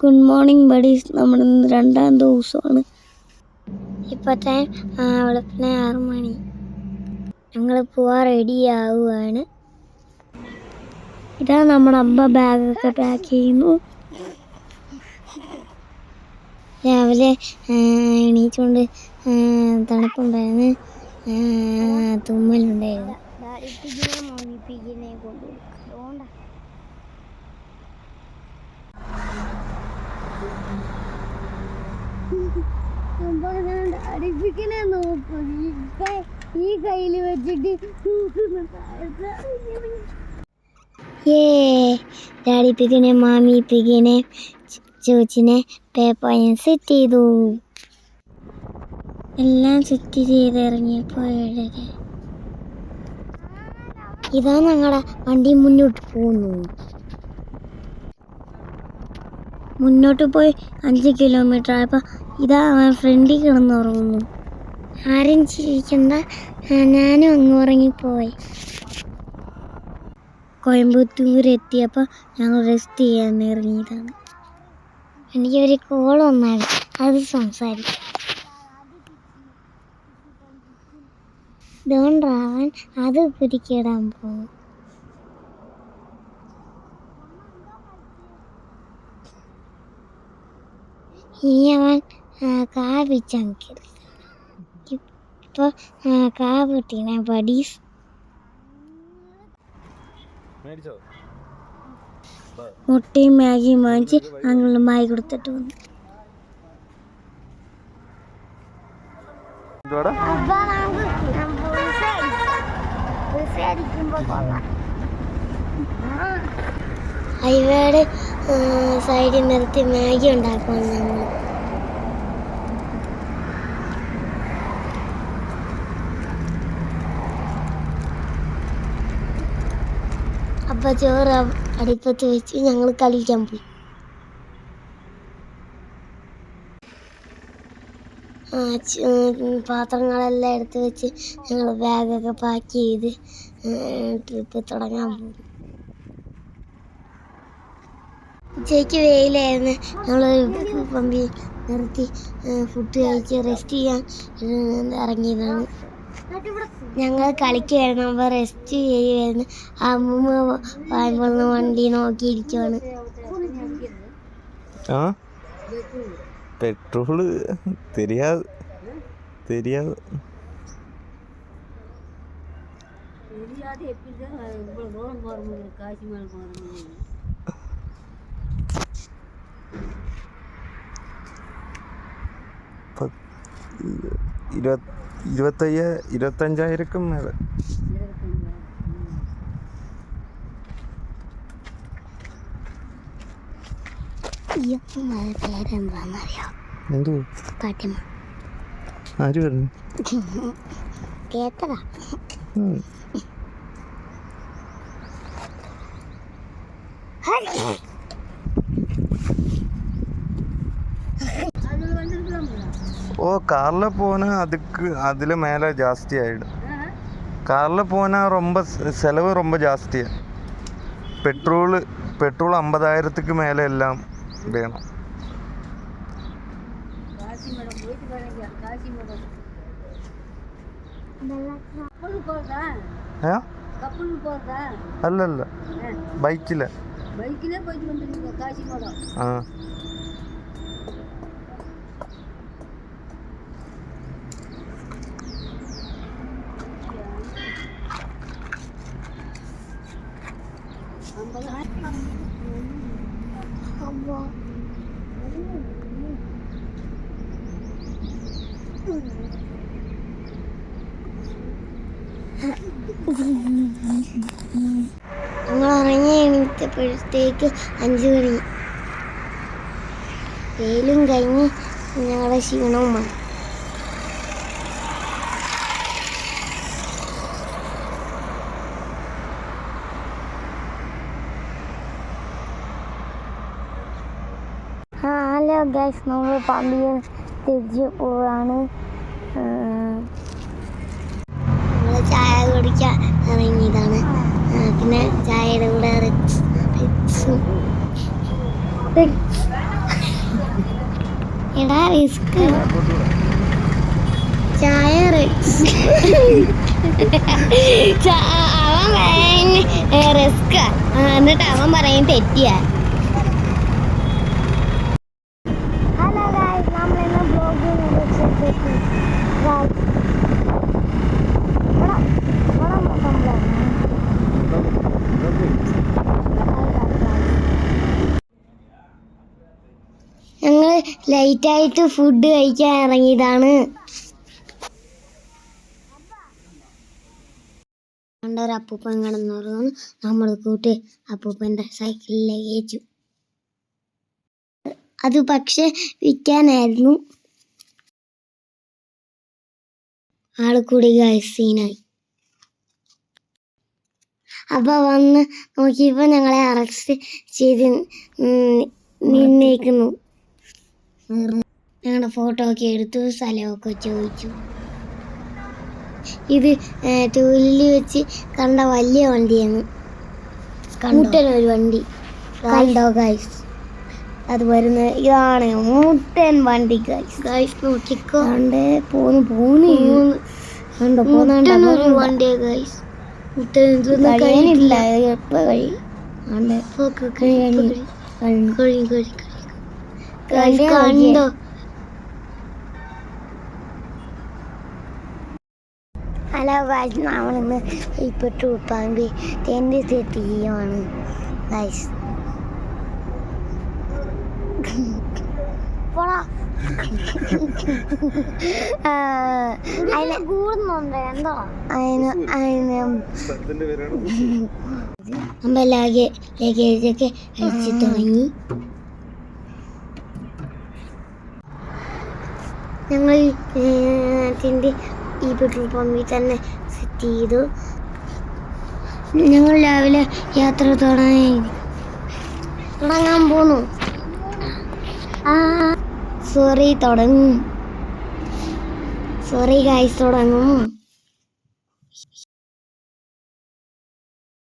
Good morning buddies. നമ്മുടെ രണ്ടാം ദിവസമാണ്. ഇപ്പോഴത്തെ വെളുപ്പിനെ 6 മണി. ഞങ്ങൾ പോവാൻ റെഡി ആവുകയാണ്. ഇതാ നമ്മുടെ അമ്മ ബാഗൊക്കെ പാക്ക് ചെയ്യുന്നു. രാവിലെ എണീച്ചുകൊണ്ട് തണുപ്പുണ്ടായിരുന്നു, തുമ്മലുണ്ടായിരുന്നു. കൊണ്ടുകൊടുക്കും. അടിപ്പിക്കണേ നോക്കൂ, ഈ കയ്യിൽ വെച്ചിട്ട് ഡാഡി പിക്കിനെ മാമി പിക്കിനെ ചോച്ചിനെ പേപ്പയും സെറ്റ് ചെയ്തു. എല്ലാം സെറ്റ് ചെയ്ത് ഇറങ്ങിയപ്പോൾ 7:30. ഇതാ ഞങ്ങളുടെ വണ്ടി മുന്നോട്ട് പോകുന്നു. മുന്നോട്ട് പോയി 5 കിലോമീറ്റർ ആയപ്പോൾ ഇതാ അവൻ ഫ്രണ്ടിൽ കിടന്നുറങ്ങുന്നു. ആരും ചിരിക്കണ്ട, ഞാനും അങ്ങ് ഉറങ്ങിപ്പോയി. കോയമ്പത്തൂർ എത്തിയപ്പോൾ ഞങ്ങൾ റെസ്റ്റ് ചെയ്യാൻ ഇറങ്ങിയതാണ്. എനിക്കൊരു കോൾ വന്നാണ്, അത് സംസാരിക്കും. ഇതുകൊണ്ടാവൻ അത് കുരുക്കിടാൻ പോകും. ഇനി അവൻ കാപ്പിച്ചങ്ങിക്കരുത്. ഇപ്പോൾ കാപ്പിട്ടീനെ ബഡീസ്. മുട്ടയും മാഗിയും വാങ്ങിച്ച് അങ്ങനെ മായി കൊടുത്തിട്ട് വന്നു. ഹൈവേയുടെ സൈഡിൽ നിർത്തി മാഗി ഉണ്ടാക്കുവാണ് ഞങ്ങൾ. അപ്പം ചോറ് അടുപ്പത്ത് വെച്ച് ഞങ്ങൾ കളിക്കാൻ പോയി. പാത്രങ്ങളെല്ലാം എടുത്ത് വെച്ച് ഞങ്ങൾ ബാഗൊക്കെ പാക്ക് ചെയ്ത് ട്രിപ്പ് തുടങ്ങാൻ പോകും. ഉച്ചയ്ക്ക് വെയിലായിരുന്നു. ഞങ്ങൾ പമ്പിൽ നിർത്തി ഫുഡ് കഴിച്ച് റെസ്റ്റ് ചെയ്യാൻ ഇറങ്ങിയതാണ്. ഞങ്ങൾ കളിക്കുമായിരുന്നു, അപ്പോൾ റെസ്റ്റ് ചെയ്യുമായിരുന്നു. അമ്മൂമ്മ വായ്പൊള്ളുന്ന വണ്ടി നോക്കിയിരിക്കുവാണ്. പെട്രോള് தெரியாது. $25,000 മേലെ. പേരെന്താന്നറിയോ? എന്തോ ഫാത്തിമ. ആര് പറഞ്ഞു? കേട്ടതാ. ஓ காரில் போனால் அதில் மேலே ஜாஸ்தி ஆகிடும். காரில் போனால் ரொம்ப செலவு ரொம்ப ஜாஸ்தியாக. பெட்ரோல் 50,000 மேலே எல்லாம் வேணும். അല്ലല്ല, ബൈക്കില്. ആ ഞങ്ങൾ ഇറങ്ങി എണീറ്റപ്പോഴത്തേക്ക് 5 മണി. വെയിലും കഴിഞ്ഞ് ഞങ്ങളുടെ ക്ഷീണവുമാണ്. ഹലോ ഗൈസ്, നമ്മൾ പമ്പിൽ തിരിച്ച് പോവാണ്. നമ്മൾ ചായ കുടിക്കാൻ ഇറങ്ങിയതാണ്. പിന്നെ ചായയുടെ കൂടെ റിക്സും എടാ റിസ്ക് ചായ അവൻ പറയുന്ന റിസ്ക് എന്നിട്ട് അവൻ പറയും തെറ്റിയ. ഹലോ ഗായ്സ്, നമ്മളിന്ന് ബ്ലോഗ് ഞങ്ങൾ ലൈറ്റായിട്ട് ഫുഡ് കഴിക്കാൻ ഇറങ്ങിയതാണ്. ഒരു അപ്പൂപ്പൻ കിടന്നു പറഞ്ഞു. നമ്മൾ കൂട്ടി അപ്പൂപ്പൻ്റെ സൈക്കിളിലേക്ക് ഏച്ചു. അത് പക്ഷെ വിൽക്കാനായിരുന്നു. ആള് കൂടി സീനായി. അപ്പോൾ വന്ന് നോക്കിയപ്പോൾ ഞങ്ങളെ അറസ്റ്റ് ചെയ്ത് നിന്നേക്കുന്നു. ഞങ്ങളുടെ ഫോട്ടോ ഒക്കെ എടുത്തു, സ്ഥലമൊക്കെ ചോദിച്ചു. ഇത് ടൂലിൽ വെച്ച് കണ്ട വലിയ വണ്ടിയാണ്. മുട്ടനൊരു വണ്ടി കണ്ടോ ഗൈസ്? അത് വരുന്നത് ഇതാണ് മുട്ടൻ വണ്ടി ഗൈസ്. ഗൈസ് നോക്കിക്കോ, പോന്നൊരു വണ്ടിയാ ഗൈസ്. കഴിയാനില്ല, എപ്പോൾ കഴിയും? കണ്ടോ? ഹലോ ഗൈസ്, നമ്മളിന്ന് ഈ പെട്രോൾ പമ്പിൽ ടെൻറ്റ് സെറ്റ് ചെയ്യുവാണ് ഗൈസ്. നമ്മൾ ലഗേജൊക്കെ അഴിച്ചു തുടങ്ങി. ഞങ്ങൾ ഈ പെട്രോൾ പമ്പിൽ തന്നെ സെറ്റ് ചെയ്തു. ഞങ്ങൾ രാവിലെ യാത്ര തുടങ്ങാൻ പോന്നു. സോറി ഗൈസ്, തുടങ്ങും.